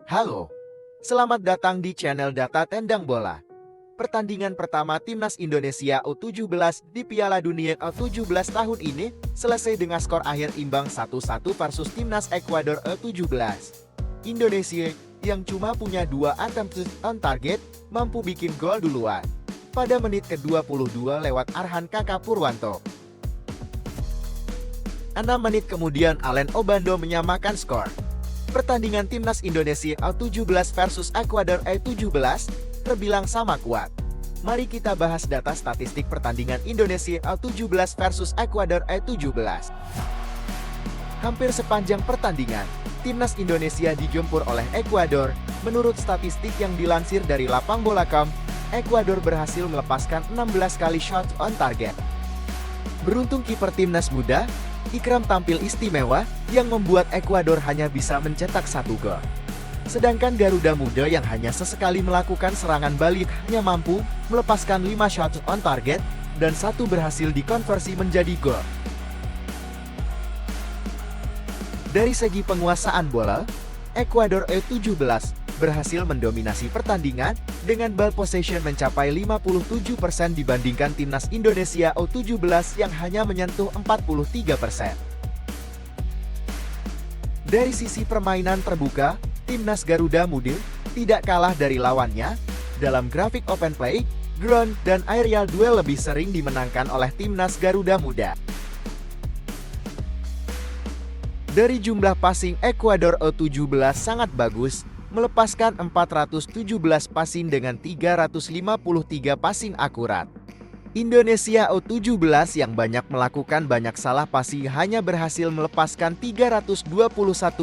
Halo, selamat datang di channel Data Tendang Bola. Pertandingan pertama Timnas Indonesia U17 di Piala Dunia U17 tahun ini selesai dengan skor akhir imbang 1-1 versus Timnas Ekuador U17. Indonesia yang cuma punya 2 attempt on target mampu bikin gol duluan pada menit ke-22 lewat Arhan Kakak Purwanto. 6 menit kemudian Alen Obando menyamakan skor. Pertandingan Timnas Indonesia U17 versus Ekuador U17 terbilang sama kuat. Mari kita bahas data statistik pertandingan Indonesia U17 versus Ekuador U17. Hampir sepanjang pertandingan, Timnas Indonesia digempur oleh Ekuador. Menurut statistik yang dilansir dari lapangbola.com, Ekuador berhasil melepaskan 16 kali shot on target. Beruntung kiper Timnas muda, Ikram tampil istimewa yang membuat Ekuador hanya bisa mencetak 1 gol. Sedangkan Garuda Muda yang hanya sesekali melakukan serangan balik hanya mampu melepaskan 5 shot on target dan 1 berhasil dikonversi menjadi gol. Dari segi penguasaan bola, Ekuador U17 berhasil mendominasi pertandingan dengan ball possession mencapai 57% dibandingkan Timnas Indonesia U17 yang hanya menyentuh 43%. Dari sisi permainan terbuka, Timnas Garuda Muda tidak kalah dari lawannya. Dalam grafik open play, ground, dan aerial duel lebih sering dimenangkan oleh Timnas Garuda Muda. Dari jumlah passing, Ekuador U17 sangat bagus, melepaskan 417 passing dengan 353 passing akurat. Indonesia U17 yang banyak melakukan banyak salah passing hanya berhasil melepaskan 321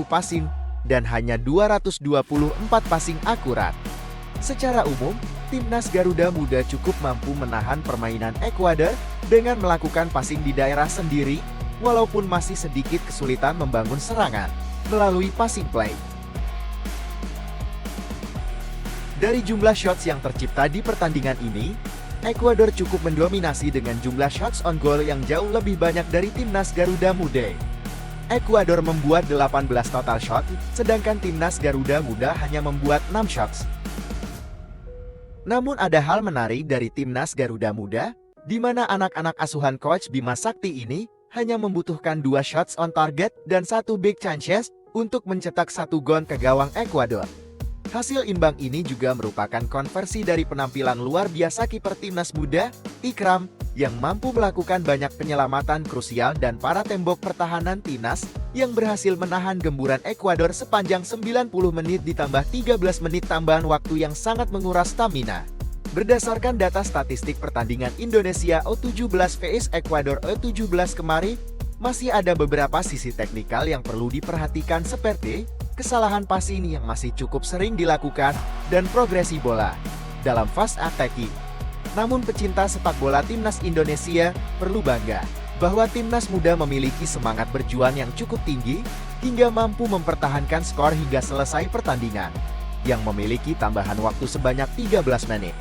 passing dan hanya 224 passing akurat. Secara umum, Timnas Garuda Muda cukup mampu menahan permainan Ekuador dengan melakukan passing di daerah sendiri, walaupun masih sedikit kesulitan membangun serangan melalui passing play. Dari jumlah shots yang tercipta di pertandingan ini, Ekuador cukup mendominasi dengan jumlah shots on goal yang jauh lebih banyak dari Timnas Garuda Muda. Ekuador membuat 18 total shot, sedangkan Timnas Garuda Muda hanya membuat 6 shots. Namun ada hal menarik dari Timnas Garuda Muda, di mana anak-anak asuhan Coach Bima Sakti ini hanya membutuhkan 2 shots on target dan 1 big chances untuk mencetak 1 gol ke gawang Ekuador. Hasil imbang ini juga merupakan konversi dari penampilan luar biasa kiper Timnas muda, Ikram, yang mampu melakukan banyak penyelamatan krusial dan para tembok pertahanan Timnas yang berhasil menahan gemburan Ekuador sepanjang 90 menit ditambah 13 menit tambahan waktu yang sangat menguras stamina. Berdasarkan data statistik pertandingan Indonesia U17 vs Ekuador U17 kemarin, masih ada beberapa sisi teknikal yang perlu diperhatikan seperti kesalahan passing yang masih cukup sering dilakukan, dan progresi bola dalam fast attacking. Namun pecinta sepak bola Timnas Indonesia perlu bangga bahwa Timnas muda memiliki semangat berjuang yang cukup tinggi hingga mampu mempertahankan skor hingga selesai pertandingan, yang memiliki tambahan waktu sebanyak 13 menit.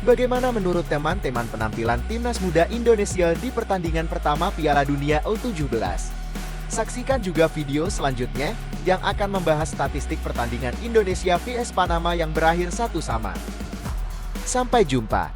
Bagaimana menurut teman-teman penampilan Timnas muda Indonesia di pertandingan pertama Piala Dunia U17? Saksikan juga video selanjutnya yang akan membahas statistik pertandingan Indonesia vs Panama yang berakhir 1-1. Sampai jumpa.